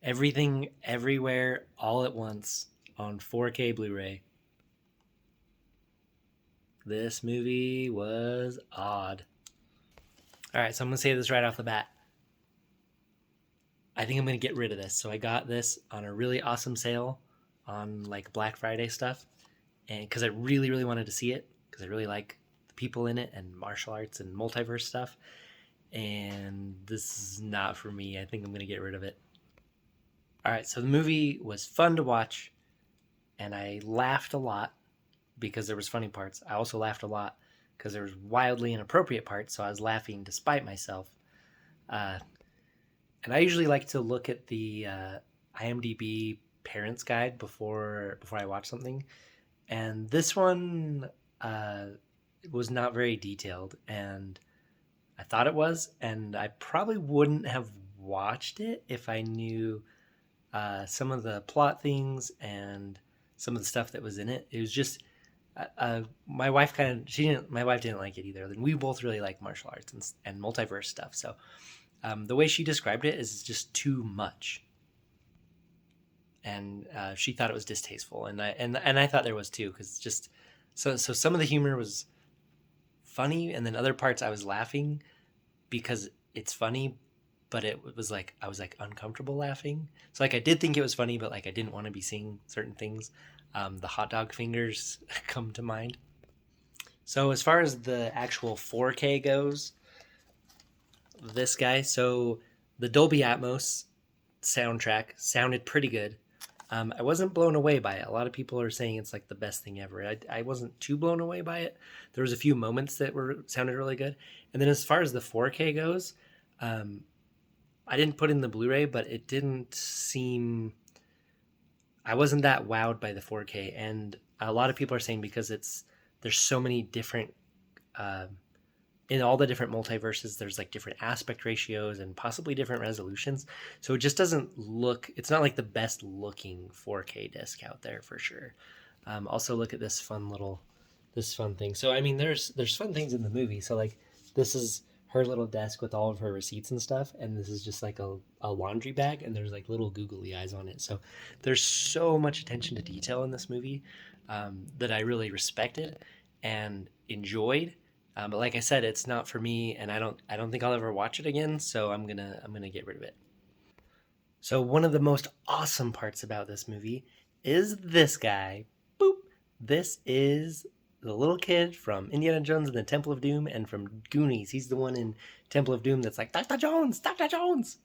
Everything, everywhere, all at once on 4K Blu ray. This movie was odd. All right, so I'm going to say this right off the bat. I think I'm going to get rid of this. So I got this on a really awesome sale on like Black Friday stuff. And because I really, really wanted to see it, because I really like the people in it and martial arts and multiverse stuff. And this is not for me. I think I'm going to get rid of it. All right, so the movie was fun to watch, and I laughed a lot because there was funny parts. I also laughed a lot because there was wildly inappropriate parts, so I was laughing despite myself. Uh, and I usually like to look at the IMDb Parents Guide before I watch something, and this one uh, was not very detailed, and I thought it was, and I probably wouldn't have watched it if I knew some of the plot things and some of the stuff that was in it. It was just my wife kind of she didn't my wife didn't like it either. And we both really like martial arts and multiverse stuff. So the way she described it is just too much, and she thought it was distasteful, and I thought there was too because just so some of the humor was funny, and then other parts I was laughing because it's funny, but it was like I was like uncomfortable laughing. So like I did think it was funny, but like I didn't want to be seeing certain things. The hot dog fingers come to mind. So as far as the actual 4K goes, this guy, so the Dolby Atmos soundtrack sounded pretty good. I wasn't blown away by it. A lot of people are saying it's like the best thing ever. I wasn't too blown away by it. There was a few moments that were sounded really good. And then as far as the 4K goes, um, I didn't put in the Blu-ray, but it didn't seem. I wasn't that wowed by the 4K, and a lot of people are saying because there's so many different uh, in all the different multiverses. There's like different aspect ratios and possibly different resolutions, so it just doesn't look. It's not like the best looking 4K disc out there for sure. Also, look at this fun thing. So I mean, there's fun things in the movie. So like this is her little desk with all of her receipts and stuff, and this is just like a laundry bag, and there's like little googly eyes on it. So there's so much attention to detail in this movie that I really respected and enjoyed. But like I said, it's not for me, and I don't think I'll ever watch it again. So I'm gonna get rid of it. So one of the most awesome parts about this movie is this guy. Boop. This is the little kid from Indiana Jones and the Temple of Doom and from Goonies. He's the one in Temple of Doom that's like Dr. Jones, Dr. Jones.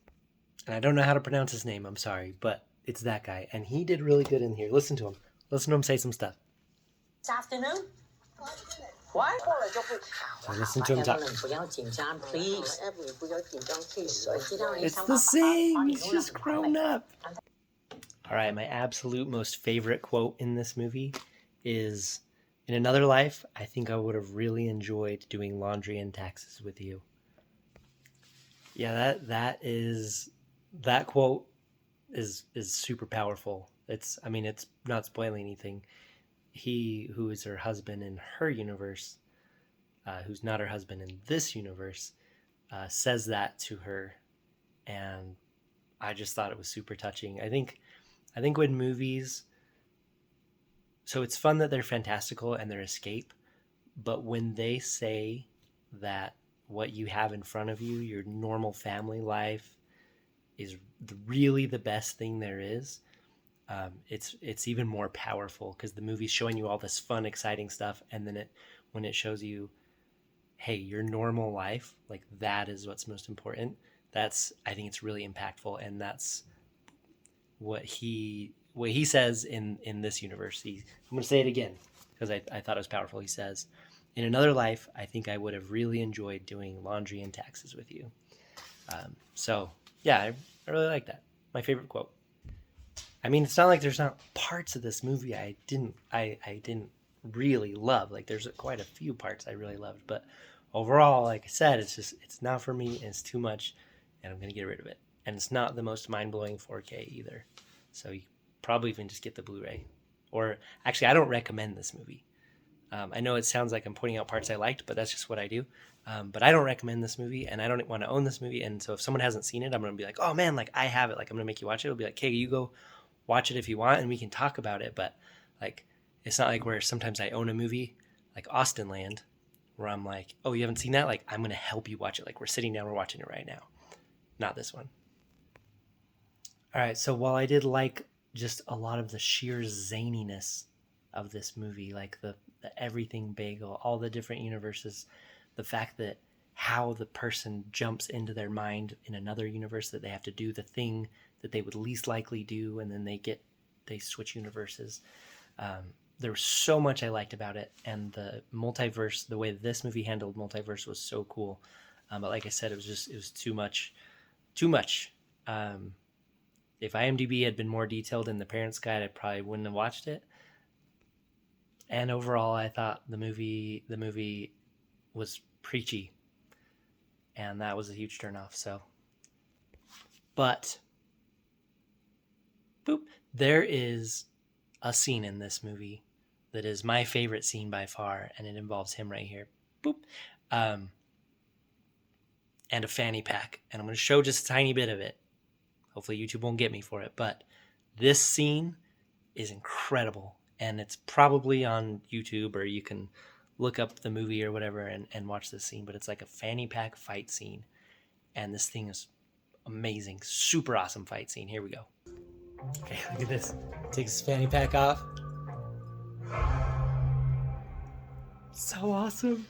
And I don't know how to pronounce his name. I'm sorry, but it's that guy, and he did really good in here. Listen to him. Listen to him say some stuff. This afternoon? What? So listen to him talk. Please. It's the same. He's just grown up. All right, my absolute most favorite quote in this movie is in another life, I think I would have really enjoyed doing laundry and taxes with you. Yeah, that quote is super powerful. It's not spoiling anything. He who is her husband in her universe, who's not her husband in this universe, says that to her, and I just thought it was super touching. I think when movies, so it's fun that they're fantastical and they're escape, but when they say that what you have in front of you, your normal family life, is really the best thing there is, it's even more powerful because the movie's showing you all this fun, exciting stuff, and then when it shows you, hey, your normal life, like that is what's most important. I think it's really impactful, and that's what he says in this universe. I'm going to say it again because I thought it was powerful. He says, in another life, I think I would have really enjoyed doing laundry and taxes with you. So yeah, I really like that. My favorite quote. I mean, it's not like there's not parts of this movie I didn't really love. Like there's quite a few parts I really loved, but overall, like I said, it's not for me, and it's too much, and I'm gonna get rid of it. And it's not the most mind blowing 4K either, so you probably even just get the Blu-ray. Or actually, I don't recommend this movie. I know it sounds like I'm pointing out parts I liked, but that's just what I do. But I don't recommend this movie, and I don't want to own this movie. And so if someone hasn't seen it, I'm gonna be like, oh man, like I have it. Like I'm gonna make you watch it. It'll be like, hey, you go watch it if you want, and we can talk about it. But like, it's not like where sometimes I own a movie like Austin Land, where I'm like, oh, you haven't seen that? Like I'm gonna help you watch it. Like we're sitting down, we're watching it right now. Not this one. All right. So while I did like just a lot of the sheer zaniness of this movie, like the everything bagel, all the different universes, the fact that how the person jumps into their mind in another universe, that they have to do the thing that they would least likely do, and then they switch universes. There was so much I liked about it, and the multiverse, the way this movie handled multiverse was so cool. But like I said, it was too much, too much. If IMDb had been more detailed in the Parents Guide, I probably wouldn't have watched it. And overall, I thought the movie was preachy, and that was a huge turnoff. So, but boop, there is a scene in this movie that is my favorite scene by far, and it involves him right here. Boop, and a fanny pack, and I'm going to show just a tiny bit of it. Hopefully, YouTube won't get me for it, but this scene is incredible. And it's probably on YouTube, or you can look up the movie or whatever and watch this scene. But it's like a fanny pack fight scene. And this thing is amazing. Super awesome fight scene. Here we go. Okay, look at this. Takes his fanny pack off. So awesome.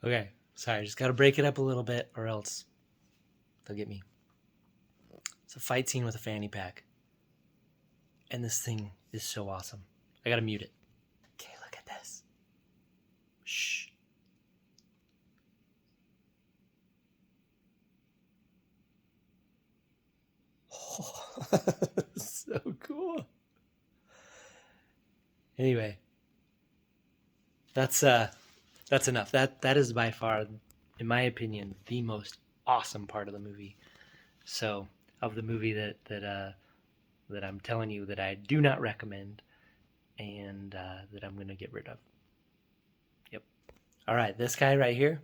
Okay, sorry. Just got to break it up a little bit or else they'll get me. It's a fight scene with a fanny pack. And this thing is so awesome. I gotta mute it. Okay, look at this. Shh. Oh, so cool. Anyway, that's enough. That is by far, in my opinion, the most awesome part of the movie. So, of the movie that I'm telling you that I do not recommend, and that I'm gonna get rid of. Yep. All right, this guy right here.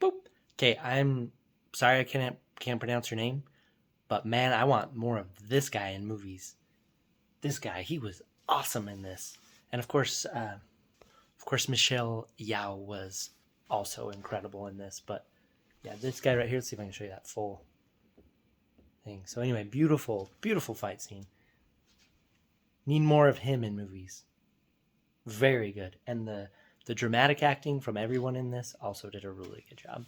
Boop. Okay, I'm sorry I can't pronounce your name, but man, I want more of this guy in movies. This guy, he was awesome in this, and of course, Michelle Yeoh was also incredible in this. But yeah, this guy right here. Let's see if I can show you that full thing. So anyway, beautiful, beautiful fight scene. Need more of him in movies. Very good, and the dramatic acting from everyone in this also did a really good job.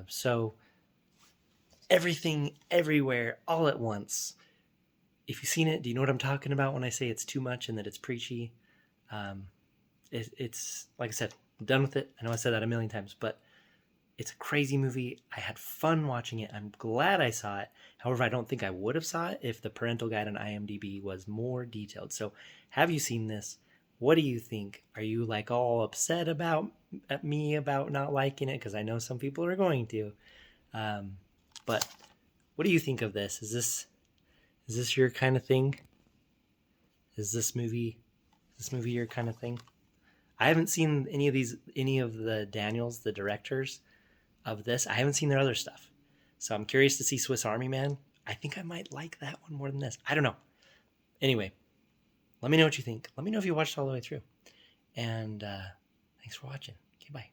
So everything, everywhere, all at once. If you've seen it, do you know what I'm talking about when I say it's too much and that it's preachy? It's like I said, I'm done with it. I know I said that a million times, but it's a crazy movie. I had fun watching it. I'm glad I saw it. However, I don't think I would have saw it if the parental guide on IMDb was more detailed. So have you seen this? What do you think? Are you like all upset about me about not liking it? Because I know some people are going to. But what do you think of this? Is this your kind of thing? Is this movie your kind of thing? I haven't seen any of the Daniels, the directors of this. I haven't seen their other stuff. So I'm curious to see Swiss Army Man. I think I might like that one more than this. I don't know. Anyway, let me know what you think. Let me know if you watched all the way through. And thanks for watching. Okay, bye.